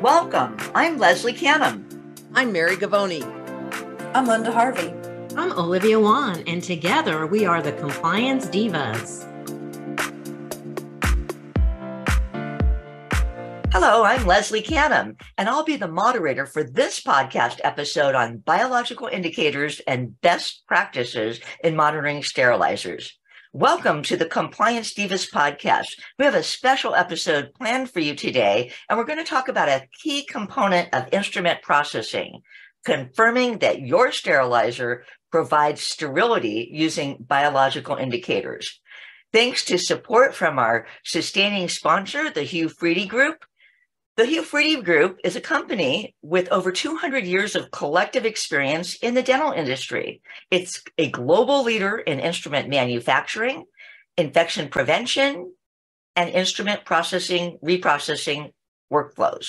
Welcome. I'm Leslie Canham. I'm Mary Gavoni. I'm Linda Harvey. I'm Olivia Wan, and together we are the Compliance Divas. Hello, I'm Leslie Canham, and I'll be the moderator for this podcast episode on biological indicators and best practices in monitoring sterilizers. Welcome to the Compliance Divas podcast. We have a special episode planned for you today, and we're going to talk about a key component of instrument processing, confirming that your sterilizer provides sterility using biological indicators. Thanks to support from our sustaining sponsor, the HuFriedyGroup. The HuFriedyGroup is a company with over 200 years of collective experience in the dental industry. It's a global leader in instrument manufacturing, infection prevention, and instrument processing, reprocessing workflows.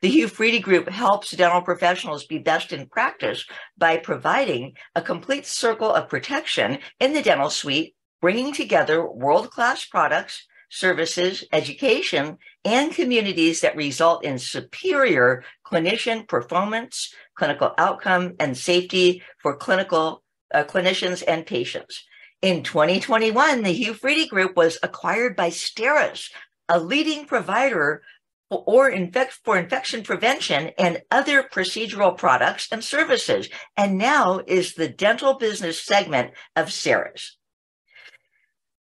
The HuFriedyGroup helps dental professionals be best in practice by providing a complete circle of protection in the dental suite, bringing together world-class products, services, education, and communities that result in superior clinician performance, clinical outcome, and safety for clinicians and patients. In 2021, the HuFriedyGroup was acquired by Sterility, a leading provider for infection prevention and other procedural products and services, and now is the dental business segment of Sterility.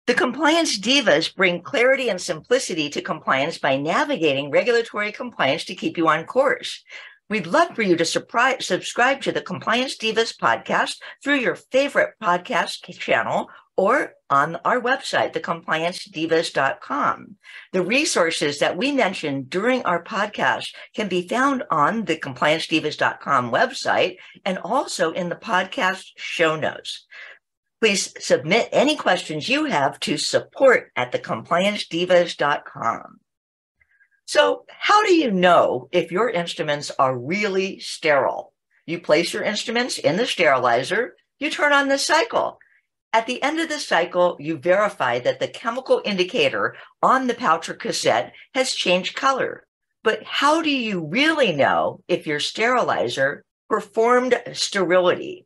The Compliance Divas bring clarity and simplicity to compliance by navigating regulatory compliance to keep you on course. We'd love for you to subscribe to the Compliance Divas podcast through your favorite podcast channel or on our website, thecompliancedivas.com. The resources that we mentioned during our podcast can be found on the compliancedivas.com website and also in the podcast show notes. Please submit any questions you have to support@thecompliancedivas.com. So how do you know if your instruments are really sterile? You place your instruments in the sterilizer, you turn on the cycle. At the end of the cycle, you verify that the chemical indicator on the pouch or cassette has changed color. But how do you really know if your sterilizer performed sterility?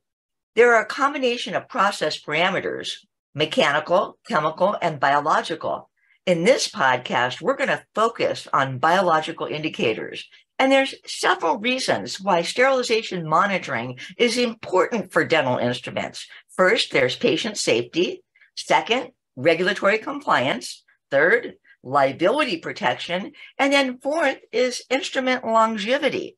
There are a combination of process parameters, mechanical, chemical, and biological. In this podcast, we're going to focus on biological indicators. And there's several reasons why sterilization monitoring is important for dental instruments. First, there's patient safety. Second, regulatory compliance. Third, liability protection. And then fourth is instrument longevity.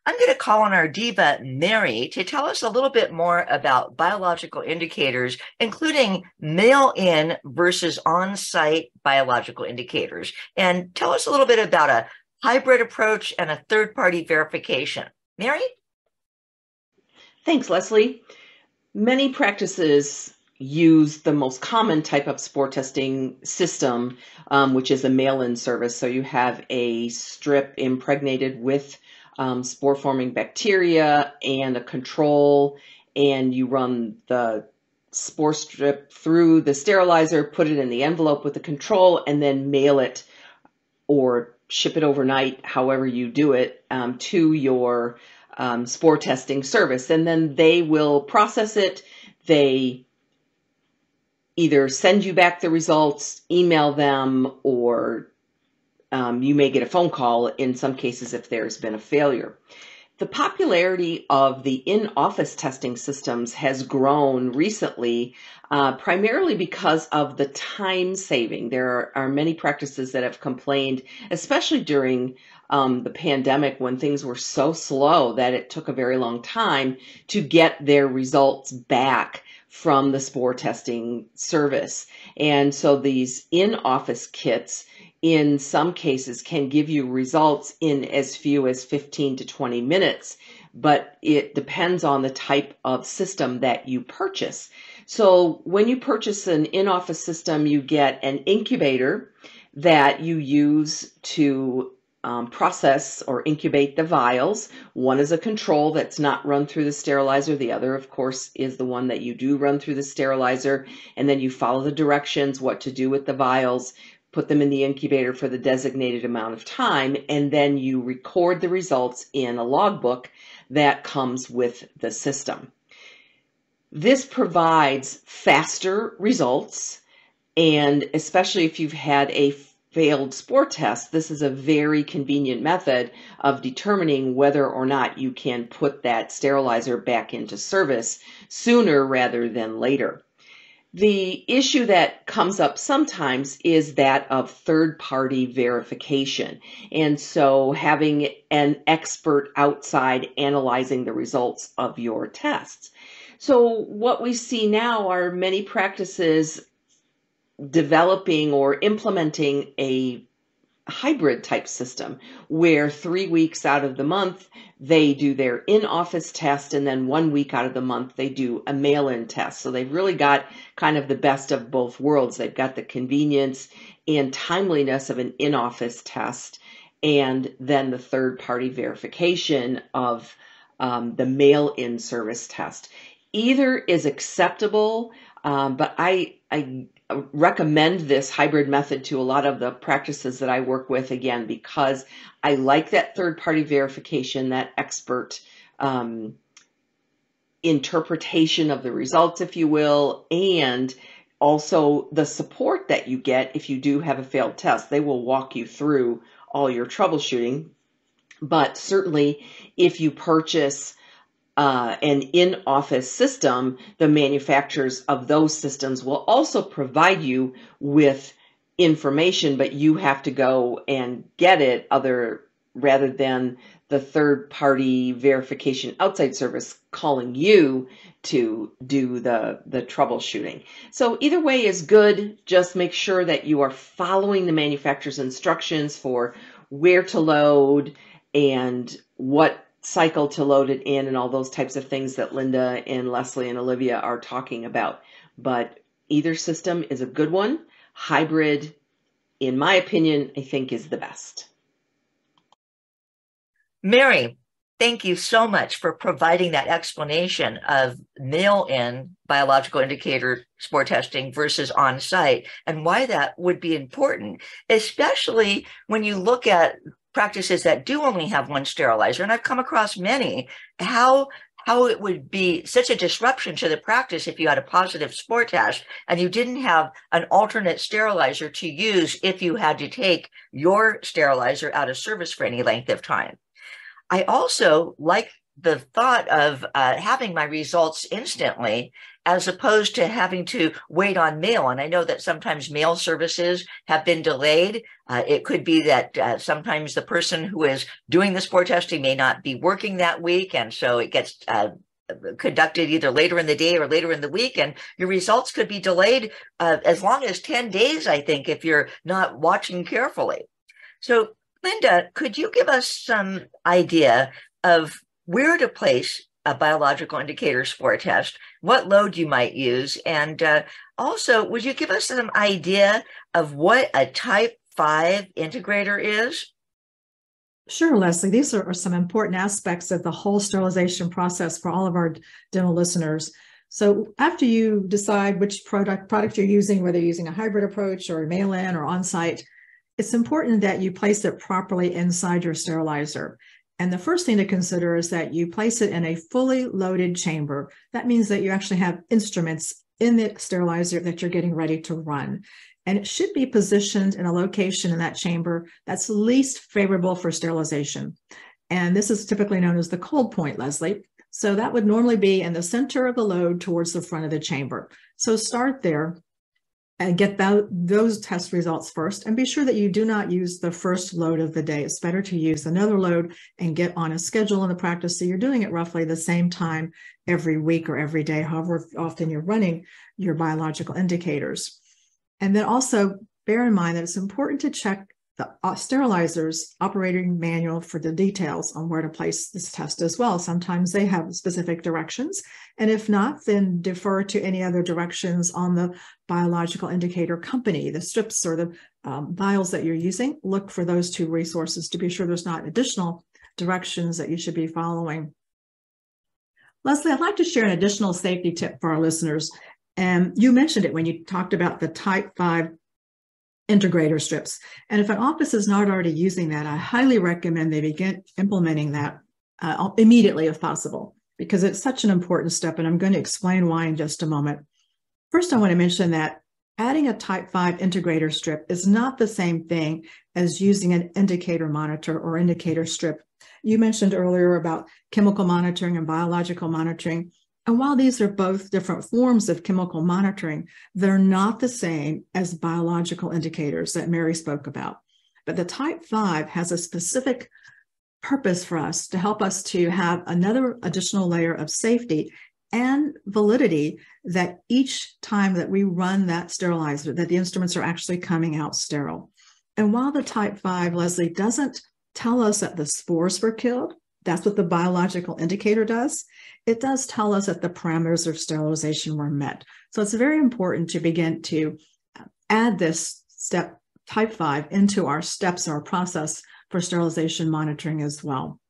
I'm going to call on our diva, Mary, to tell us a little bit more about biological indicators, including mail-in versus on-site biological indicators. And tell us a little bit about a hybrid approach and a third-party verification. Mary? Thanks, Leslie. Many practices use the most common type of spore testing system, which is a mail-in service. So you have a strip impregnated with spore-forming bacteria and a control, and you run the spore strip through the sterilizer, put it in the envelope with the control, and then mail it or ship it overnight, however you do it, to your spore testing service. And then they will process it. They either send you back the results, email them, or you may get a phone call in some cases if there's been a failure. The popularity of the in-office testing systems has grown recently, primarily because of the time saving. There are many practices that have complained, especially during the pandemic when things were so slow that it took a very long time to get their results back from the spore testing service. And so these in-office kits in some cases can give you results in as few as 15 to 20 minutes, but it depends on the type of system that you purchase. So when you purchase an in-office system, you get an incubator that you use to process or incubate the vials. One is a control that's not run through the sterilizer. The other, of course, is the one that you do run through the sterilizer. And then you follow the directions, what to do with the vials. put them in the incubator for the designated amount of time, and then you record the results in a logbook that comes with the system. This provides faster results, and especially if you've had a failed spore test, this is a very convenient method of determining whether or not you can put that sterilizer back into service sooner rather than later. The issue that comes up sometimes is that of third-party verification. And so having an expert outside analyzing the results of your tests. So what we see now are many practices developing or implementing a hybrid type system where 3 weeks out of the month they do their in-office test, and then 1 week out of the month they do a mail-in test. So they've really got kind of the best of both worlds. They've got the convenience and timeliness of an in-office test, and then the third-party verification of the mail-in service test. Either is acceptable, but I recommend this hybrid method to a lot of the practices that I work with, again, because I like that third-party verification, that expert interpretation of the results, if you will, and also the support that you get if you do have a failed test. They will walk you through all your troubleshooting, but certainly if you purchase an in-office system, the manufacturers of those systems will also provide you with information, but you have to go and get it rather than the third-party verification outside service calling you to do the troubleshooting. So either way is good. Just make sure that you are following the manufacturer's instructions for where to load and what cycle to load it in and all those types of things that Linda and Leslie and Olivia are talking about. But either system is a good one. Hybrid, in my opinion, I think is the best. Mary, thank you so much for providing that explanation of mail-in biological indicator spore testing versus on-site and why that would be important, especially when you look at practices that do only have one sterilizer, and I've come across many, how it would be such a disruption to the practice if you had a positive spore test and you didn't have an alternate sterilizer to use if you had to take your sterilizer out of service for any length of time. I also like the thought of having my results instantly as opposed to having to wait on mail. And I know that sometimes mail services have been delayed. It could be that sometimes the person who is doing the spore testing may not be working that week. And so it gets conducted either later in the day or later in the week. And your results could be delayed as long as 10 days, I think, if you're not watching carefully. So Linda, could you give us some idea of where to place a biological indicator spore test, what load you might use, and also, would you give us some idea of what a type 5 integrator is? Sure, Leslie. These are some important aspects of the whole sterilization process for all of our dental listeners. So after you decide which product you're using, whether you're using a hybrid approach or mail-in or on-site, it's important that you place it properly inside your sterilizer. And the first thing to consider is that you place it in a fully loaded chamber. That means that you actually have instruments in the sterilizer that you're getting ready to run. And it should be positioned in a location in that chamber that's least favorable for sterilization. And this is typically known as the cold point, Leslie. So that would normally be in the center of the load towards the front of the chamber. So start there and get those test results first, and be sure that you do not use the first load of the day. It's better to use another load and get on a schedule in the practice so you're doing it roughly the same time every week or every day, however often you're running your biological indicators. And then also bear in mind that it's important to check the sterilizer's operating manual for the details on where to place this test as well. Sometimes they have specific directions, and if not, then defer to any other directions on the biological indicator company, the strips or the vials that you're using. Look for those two resources to be sure there's not additional directions that you should be following. Leslie, I'd like to share an additional safety tip for our listeners. And you mentioned it when you talked about the type 5 integrator strips. And if an office is not already using that, I highly recommend they begin implementing that immediately if possible, because it's such an important step. And I'm going to explain why in just a moment. First, I want to mention that adding a type 5 integrator strip is not the same thing as using an indicator monitor or indicator strip. You mentioned earlier about chemical monitoring and biological monitoring. And while these are both different forms of chemical monitoring, they're not the same as biological indicators that Mary spoke about. But the type 5 has a specific purpose for us to help us to have another additional layer of safety and validity that each time that we run that sterilizer, that the instruments are actually coming out sterile. And while the type 5, Leslie, doesn't tell us that the spores were killed, that's what the biological indicator does. It does tell us that the parameters of sterilization were met. So it's very important to begin to add this step type 5 into our steps, our process for sterilization monitoring as well.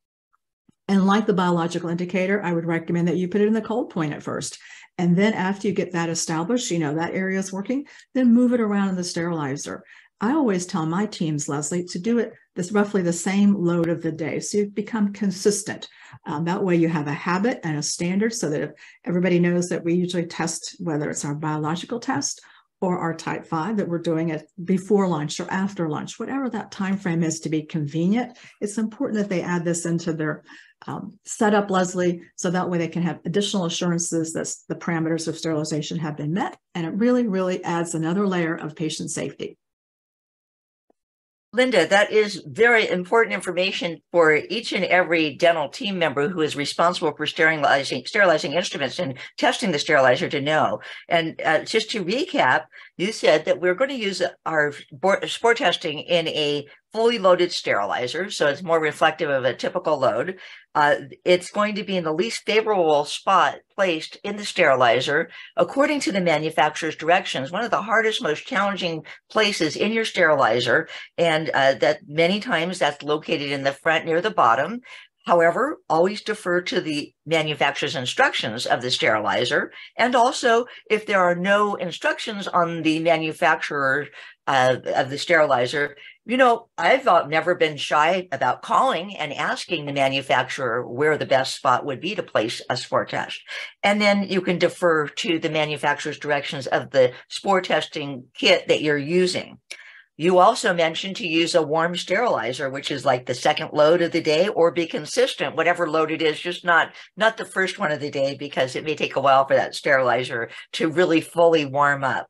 And like the biological indicator, I would recommend that you put it in the cold point at first. And then after you get that established, you know, that area is working, then move it around in the sterilizer. I always tell my teams, Leslie, to do it this roughly the same load of the day. So you become consistent. That way you have a habit and a standard so that if everybody knows that we usually test, whether it's our biological test or our type 5, that we're doing it before lunch or after lunch, whatever that time frame is to be convenient. It's important that they add this into their setup, Leslie, so that way they can have additional assurances that the parameters of sterilization have been met. And it really, really adds another layer of patient safety. Linda, that is very important information for each and every dental team member who is responsible for sterilizing instruments and testing the sterilizer to know. And just to recap, you said that we're going to use our spore testing in a fully loaded sterilizer, so it's more reflective of a typical load. It's going to be in the least favorable spot placed in the sterilizer according to the manufacturer's directions. One of the hardest, most challenging places in your sterilizer, and that many times that's located in the front near the bottom. However, always defer to the manufacturer's instructions of the sterilizer. And also, if there are no instructions on the manufacturer of the sterilizer, you know, I've never been shy about calling and asking the manufacturer where the best spot would be to place a spore test. And then you can defer to the manufacturer's directions of the spore testing kit that you're using. You also mentioned to use a warm sterilizer, which is like the second load of the day, or be consistent, whatever load it is, just not the first one of the day, because it may take a while for that sterilizer to really fully warm up.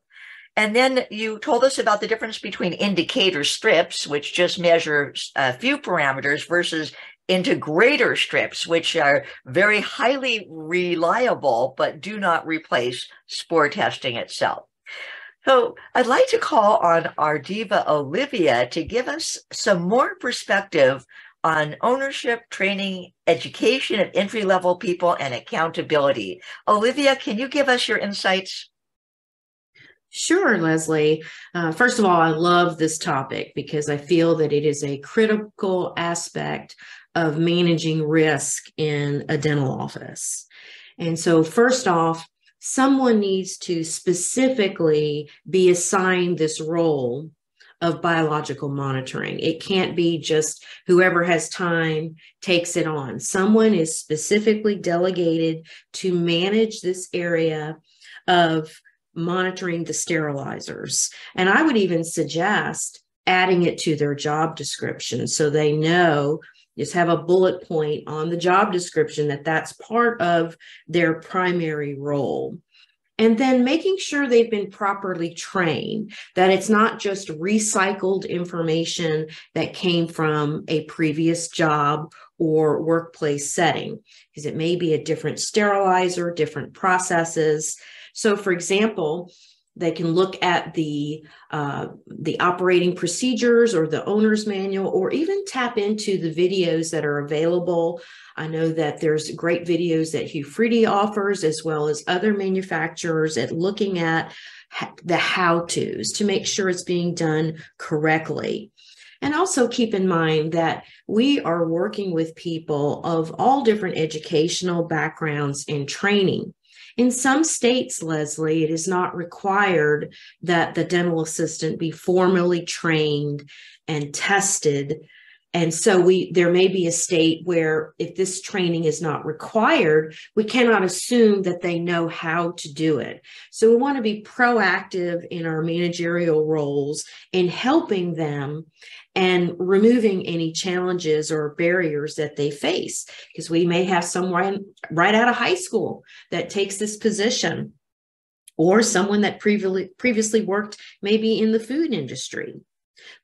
And then you told us about the difference between indicator strips, which just measure a few parameters, versus integrator strips, which are very highly reliable, but do not replace spore testing itself. So I'd like to call on our diva, Olivia, to give us some more perspective on ownership, training, education of entry-level people, and accountability. Olivia, can you give us your insights? Sure, Leslie. First of all, I love this topic because I feel that it is a critical aspect of managing risk in a dental office. And so first off, someone needs to specifically be assigned this role of biological monitoring. It can't be just whoever has time takes it on. Someone is specifically delegated to manage this area of monitoring the sterilizers. And I would even suggest adding it to their job description so they know, just have a bullet point on the job description that that's part of their primary role. And then making sure they've been properly trained, that it's not just recycled information that came from a previous job or workplace setting, because it may be a different sterilizer, different processes. So, for example, they can look at the operating procedures or the owner's manual, or even tap into the videos that are available. I know that there's great videos that HuFriedy offers, as well as other manufacturers, at looking at the how-tos to make sure it's being done correctly. And also keep in mind that we are working with people of all different educational backgrounds and training. In some states, Leslie, it is not required that the dental assistant be formally trained and tested. And so there may be a state where if this training is not required, we cannot assume that they know how to do it. So we want to be proactive in our managerial roles in helping them and removing any challenges or barriers that they face, because we may have someone right out of high school that takes this position, or someone that previously worked maybe in the food industry.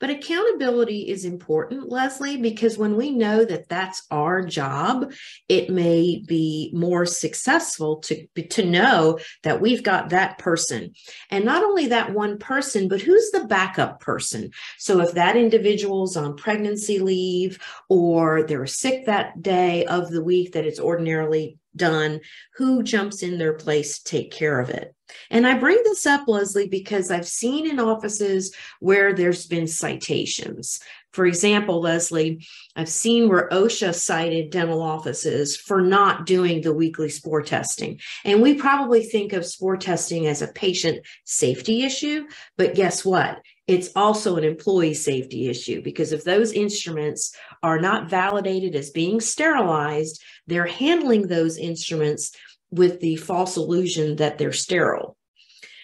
But accountability is important, Leslie, because when we know that that's our job, it may be more successful to know that we've got that person. And not only that one person, but who's the backup person? So if that individual's on pregnancy leave or they're sick that day of the week that it's ordinarily done, who jumps in their place to take care of it? And I bring this up, Leslie, because I've seen in offices where there's been citations. For example, Leslie, I've seen where OSHA cited dental offices for not doing the weekly spore testing. And we probably think of spore testing as a patient safety issue, but guess what? It's also an employee safety issue, because if those instruments are not validated as being sterilized, they're handling those instruments with the false illusion that they're sterile.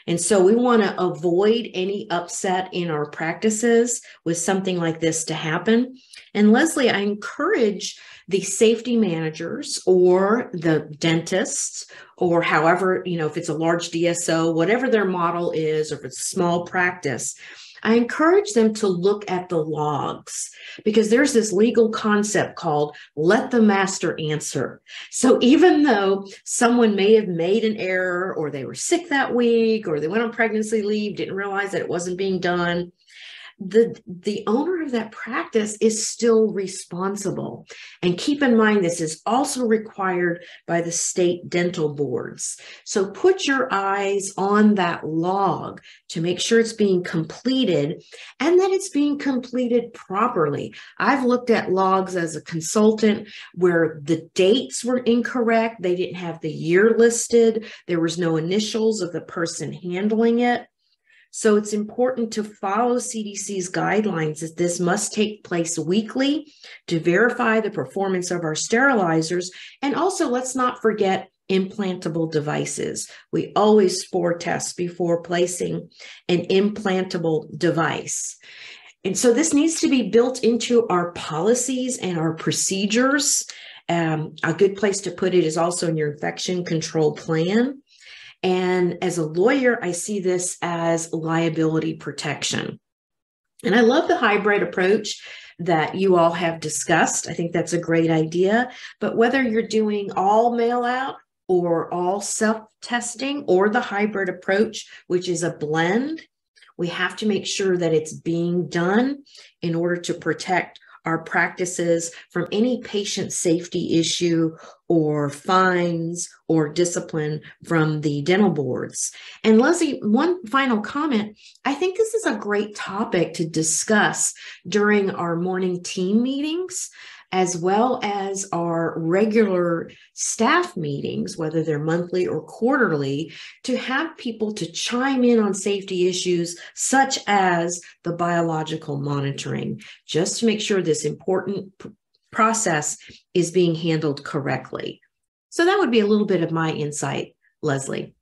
And so we want to avoid any upset in our practices with something like this to happen. And Leslie, I encourage the safety managers or the dentists, or however, if it's a large DSO, whatever their model is, or if it's a small practice, I encourage them to look at the logs, because there's this legal concept called let the master answer. So even though someone may have made an error, or they were sick that week, or they went on pregnancy leave, didn't realize that it wasn't being done, the owner of that practice is still responsible. And keep in mind, this is also required by the state dental boards. So put your eyes on that log to make sure it's being completed and that it's being completed properly. I've looked at logs as a consultant where the dates were incorrect. They didn't have the year listed. There was no initials of the person handling it. So it's important to follow CDC's guidelines that this must take place weekly to verify the performance of our sterilizers. And also, let's not forget implantable devices. We always spore test before placing an implantable device. And so this needs to be built into our policies and our procedures. A good place to put it is also in your infection control plan. And as a lawyer, I see this as liability protection. And I love the hybrid approach that you all have discussed. I think that's a great idea. But whether you're doing all mail out or all self-testing, or the hybrid approach, which is a blend, we have to make sure that it's being done in order to protect our practices from any patient safety issue or fines or discipline from the dental boards. And Leslie, one final comment. I think this is a great topic to discuss during our morning team meetings, as well as our regular staff meetings, whether they're monthly or quarterly, to have people to chime in on safety issues such as the biological monitoring, just to make sure this important process is being handled correctly. So that would be a little bit of my insight, Leslie.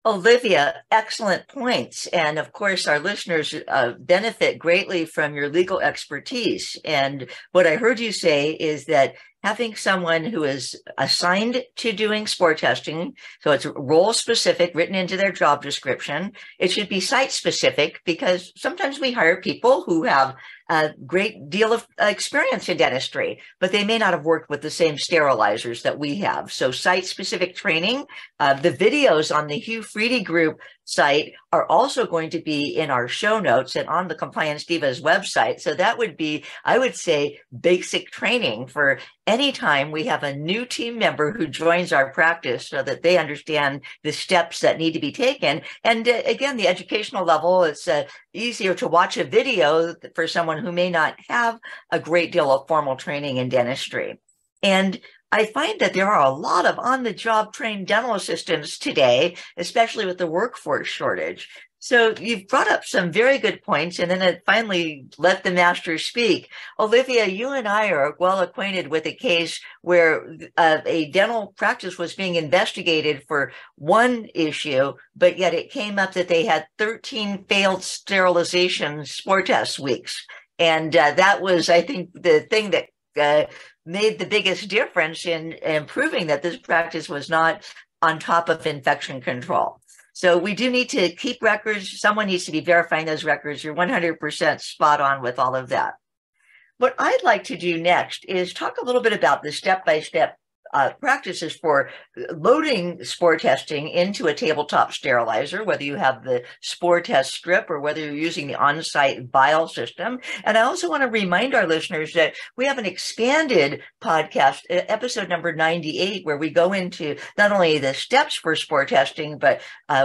Olivia, excellent points. And of course, our listeners benefit greatly from your legal expertise. And what I heard you say is that having someone who is assigned to doing spore testing, so it's role specific, written into their job description. It should be site specific, because sometimes we hire people who have a great deal of experience in dentistry, but they may not have worked with the same sterilizers that we have. So site-specific training. The videos on the HuFriedyGroup site are also going to be in our show notes and on the Compliance Divas website. So that would be, I would say, basic training for anytime we have a new team member who joins our practice, so that they understand the steps that need to be taken. And again, the educational level, it's easier to watch a video for someone who may not have a great deal of formal training in dentistry. And I find that there are a lot of on-the-job trained dental assistants today, especially with the workforce shortage. So you've brought up some very good points, and then it finally let the master speak. Olivia, you and I are well acquainted with a case where a dental practice was being investigated for one issue, but yet it came up that they had 13 failed sterilization spore test weeks. And that was, I think, the thing that made the biggest difference in proving that this practice was not on top of infection control. So we do need to keep records. Someone needs to be verifying those records. You're 100% spot on with all of that. What I'd like to do next is talk a little bit about the step-by-step practices for loading spore testing into a tabletop sterilizer, whether you have the spore test strip or whether you're using the on-site vial system. And I also want to remind our listeners that we have an expanded podcast, episode number 98, where we go into not only the steps for spore testing, but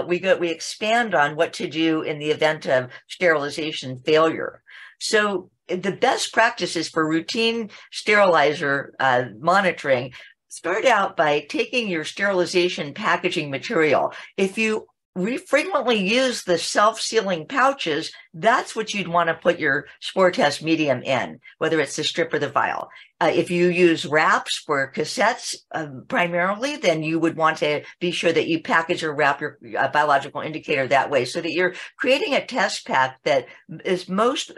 we expand on what to do in the event of sterilization failure. So the best practices for routine sterilizer monitoring start out by taking your sterilization packaging material. If you frequently use the self-sealing pouches, that's what you'd want to put your spore test medium in, whether it's the strip or the vial. If you use wraps for cassettes primarily, then you would want to be sure that you package or wrap your biological indicator that way, so that you're creating a test pack that is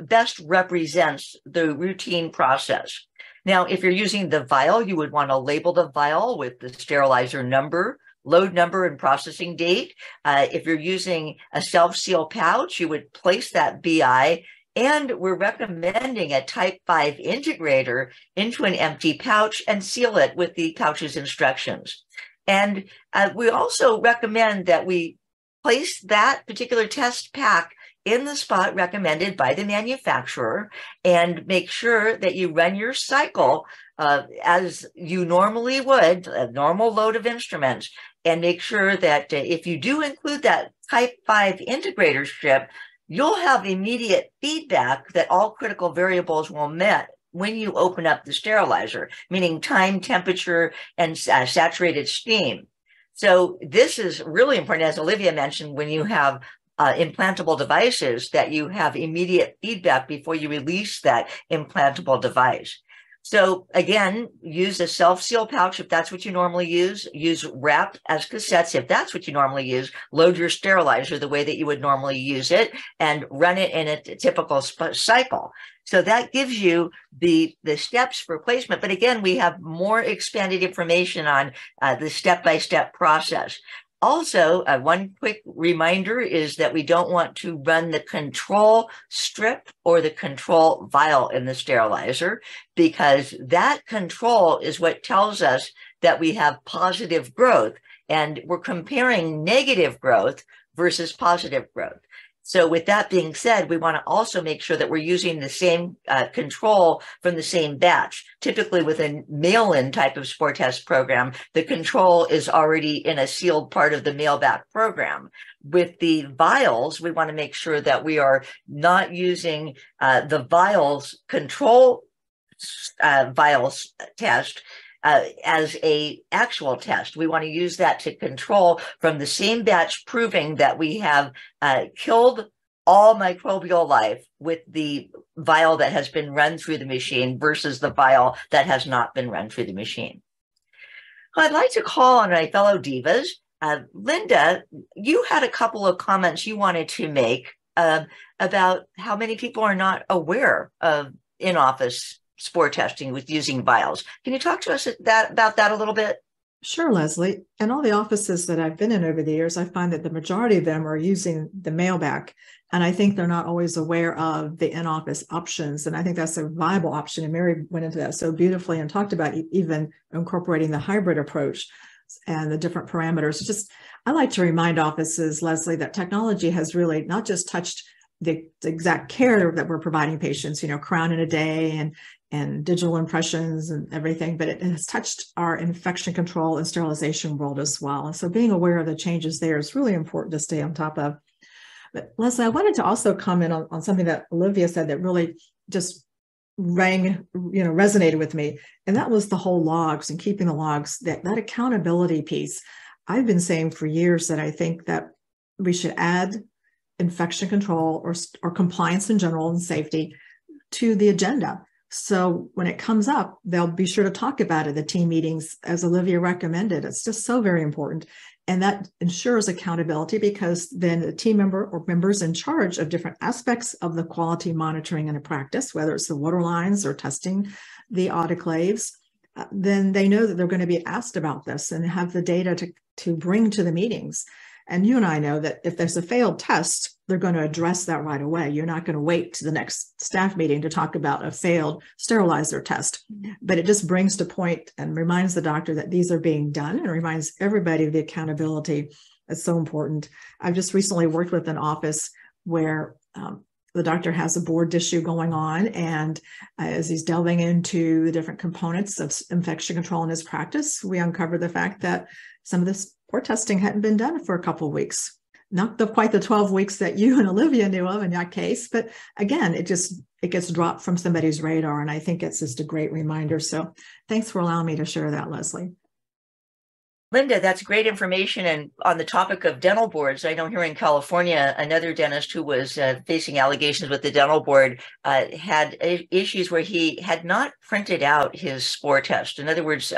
best represents the routine process. Now, if you're using the vial, you would want to label the vial with the sterilizer number, load number, and processing date. If you're using a self-seal pouch, you would place that BI, and we're recommending a type 5 integrator into an empty pouch and seal it with the pouch's instructions. And we also recommend that we place that particular test pack in the spot recommended by the manufacturer, and make sure that you run your cycle as you normally would, a normal load of instruments, and make sure that if you do include that type 5 integrator strip, you'll have immediate feedback that all critical variables will met when you open up the sterilizer, meaning time, temperature, and saturated steam. So this is really important, as Olivia mentioned, when you have implantable devices, that you have immediate feedback before you release that implantable device. So again, use a self-seal pouch if that's what you normally use. Use wrap as cassettes if that's what you normally use. Load your sterilizer the way that you would normally use it, and run it in a typical cycle. So that gives you the steps for placement. But again, we have more expanded information on the step-by-step process. Also, one quick reminder is that we don't want to run the control strip or the control vial in the sterilizer, because that control is what tells us that we have positive growth, and we're comparing negative growth versus positive growth. So with that being said, we want to also make sure that we're using the same control from the same batch. Typically with a mail-in type of spore test program, the control is already in a sealed part of the mail-back program. With the vials, we want to make sure that we are not using the vials control vials test as a actual test. We want to use that to control from the same batch, proving that we have killed all microbial life with the vial that has been run through the machine versus the vial that has not been run through the machine. I'd like to call on my fellow divas. Linda, you had a couple of comments you wanted to make about how many people are not aware of in-office spore testing with using vials. Can you talk to us about that a little bit? Sure, Leslie. In all the offices that I've been in over the years, I find that the majority of them are using the mailback, and I think they're not always aware of the in-office options. And I think that's a viable option. And Mary went into that so beautifully and talked about even incorporating the hybrid approach and the different parameters. I like to remind offices, Leslie, that technology has really not just touched the exact care that we're providing patients, crown in a day and digital impressions and everything, but it has touched our infection control and sterilization world as well. And so being aware of the changes there is really important to stay on top of. But Leslie, I wanted to also comment on something that Olivia said that really just resonated with me. And that was the whole logs and keeping the logs, that accountability piece. I've been saying for years that I think that we should add infection control or compliance in general and safety to the agenda. So when it comes up, they'll be sure to talk about it at the team meetings, as Olivia recommended. It's just so very important. And that ensures accountability, because then the team member or members in charge of different aspects of the quality monitoring in a practice, whether it's the water lines or testing the autoclaves, then they know that they're going to be asked about this and have the data to bring to the meetings. And you and I know that if there's a failed test, they're going to address that right away. You're not going to wait to the next staff meeting to talk about a failed sterilizer test. But it just brings to point and reminds the doctor that these are being done, and reminds everybody of the accountability. That's so important. I've just recently worked with an office where the doctor has a board issue going on, and as he's delving into the different components of infection control in his practice, we uncovered the fact that some of this spore testing hadn't been done for a couple of weeks. Not quite the 12 weeks that you and Olivia knew of in that case, but again, it gets dropped from somebody's radar, and I think it's just a great reminder. So thanks for allowing me to share that, Leslie. Linda, that's great information. And on the topic of dental boards, I know here in California, another dentist who was facing allegations with the dental board had issues where he had not printed out his spore test. In other words,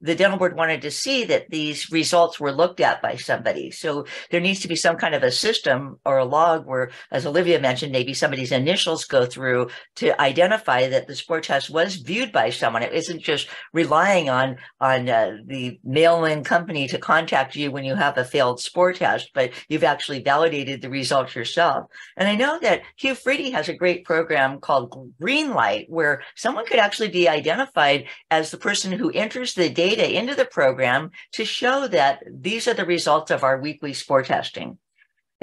the dental board wanted to see that these results were looked at by somebody. So there needs to be some kind of a system or a log where, as Olivia mentioned, maybe somebody's initials go through to identify that the spore test was viewed by someone. It isn't just relying on the mail-in company to contact you when you have a failed spore test, but you've actually validated the results yourself. And I know that HuFriedy has a great program called Greenlight, where someone could actually be identified as the person who enters the data into the program to show that these are the results of our weekly spore testing.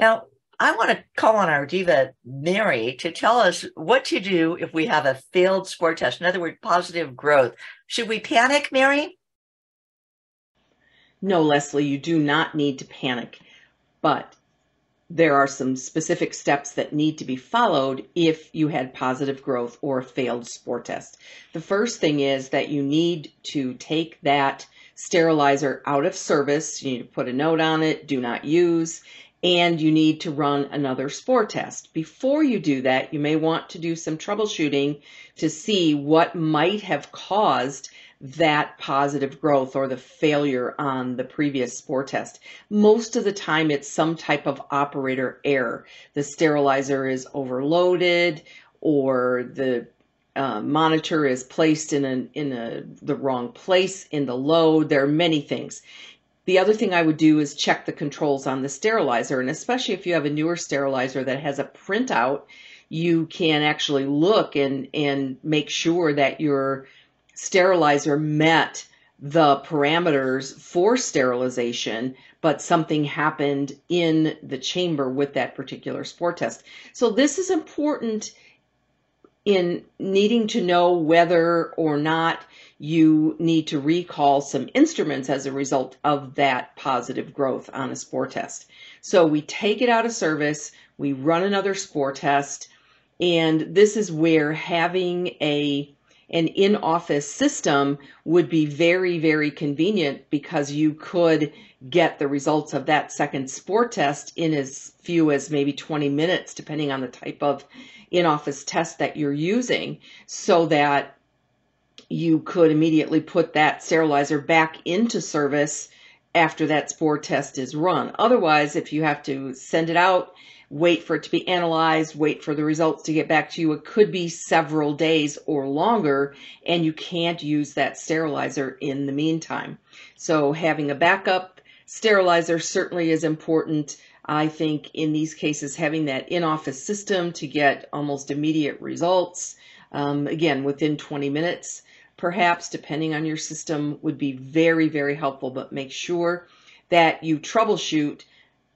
Now, I want to call on our diva, Mary, to tell us what to do if we have a failed spore test. In other words, positive growth. Should we panic, Mary? No, Leslie, you do not need to panic, but there are some specific steps that need to be followed if you had positive growth or a failed spore test. The first thing is that you need to take that sterilizer out of service. You need to put a note on it, do not use, and you need to run another spore test. Before you do that, you may want to do some troubleshooting to see what might have caused that positive growth or the failure on the previous spore test. Most of the time, it's some type of operator error. The sterilizer is overloaded, or the monitor is placed in the wrong place in the load. There are many things. The other thing I would do is check the controls on the sterilizer, and especially if you have a newer sterilizer that has a printout, you can actually look and make sure that your sterilizer met the parameters for sterilization, but something happened in the chamber with that particular spore test. So this is important in needing to know whether or not you need to recall some instruments as a result of that positive growth on a spore test. So we take it out of service, we run another spore test, and this is where having an in-office system would be very, very convenient, because you could get the results of that second spore test in as few as maybe 20 minutes, depending on the type of in-office test that you're using, so that you could immediately put that sterilizer back into service after that spore test is run. Otherwise, if you have to send it out, wait for it to be analyzed, wait for the results to get back to you, it could be several days or longer, and you can't use that sterilizer in the meantime. So having a backup sterilizer certainly is important. I think in these cases, having that in-office system to get almost immediate results, again, within 20 minutes, perhaps, depending on your system, would be very, very helpful. But make sure that you troubleshoot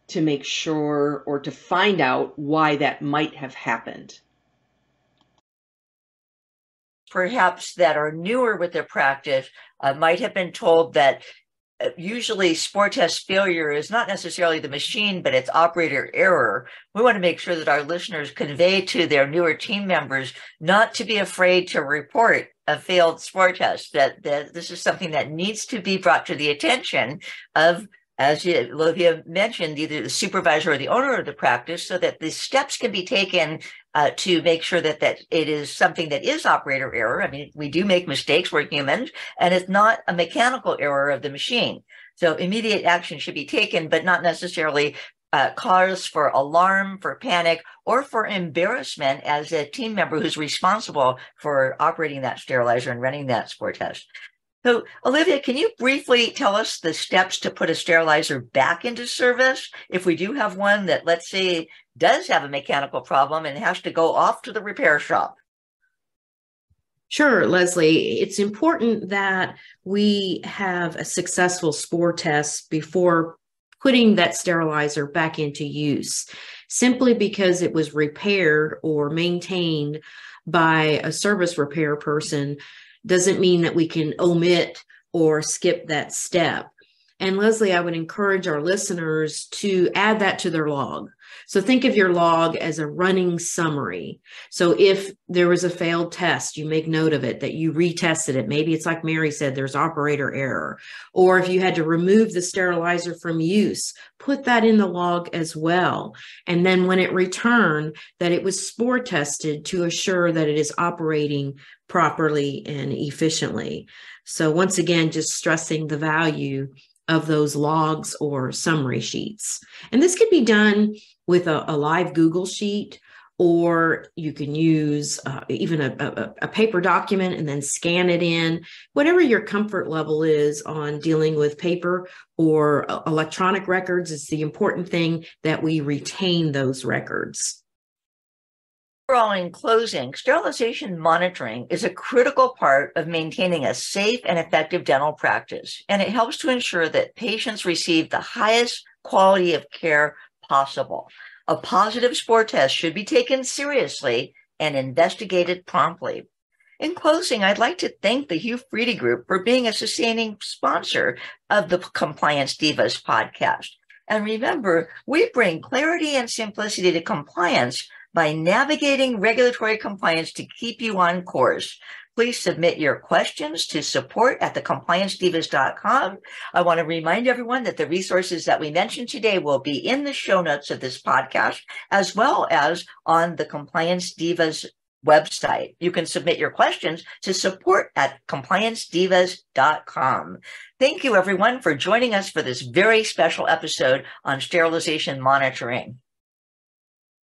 to make sure or to find out why that might have happened. Perhaps that are newer with their practice might have been told that usually spore test failure is not necessarily the machine, but it's operator error. We want to make sure that our listeners convey to their newer team members not to be afraid to report a failed spore test, that this is something that needs to be brought to the attention of, as Olivia mentioned, either the supervisor or the owner of the practice, so that the steps can be taken to make sure that it is something that is operator error. I mean, we do make mistakes, we're humans, and it's not a mechanical error of the machine. So immediate action should be taken, but not necessarily cause for alarm, for panic, or for embarrassment as a team member who's responsible for operating that sterilizer and running that spore test. So, Olivia, can you briefly tell us the steps to put a sterilizer back into service if we do have one that, let's say, does have a mechanical problem and has to go off to the repair shop? Sure, Leslie. It's important that we have a successful spore test before putting that sterilizer back into use. Simply because it was repaired or maintained by a service repair person doesn't mean that we can omit or skip that step. And Leslie, I would encourage our listeners to add that to their log. So think of your log as a running summary. So if there was a failed test, you make note of it, that you retested it. Maybe it's like Mary said, there's operator error. Or if you had to remove the sterilizer from use, put that in the log as well. And then when it returned, that it was spore tested to assure that it is operating properly and efficiently. So once again, just stressing the value of those logs or summary sheets. And this could be done with a live Google sheet, or you can use even a paper document and then scan it in. Whatever your comfort level is on dealing with paper or electronic records, it's the important thing that we retain those records. Overall, in closing, sterilization monitoring is a critical part of maintaining a safe and effective dental practice, and it helps to ensure that patients receive the highest quality of care possible. A positive spore test should be taken seriously and investigated promptly. In closing, I'd like to thank the HuFriedyGroup for being a sustaining sponsor of the Compliance Divas podcast. And remember, we bring clarity and simplicity to compliance by navigating regulatory compliance to keep you on course. Please submit your questions to support@thecompliancedivas.com. I want to remind everyone that the resources that we mentioned today will be in the show notes of this podcast, as well as on the Compliance Divas website. You can submit your questions to support@compliancedivas.com. Thank you, everyone, for joining us for this very special episode on sterilization monitoring.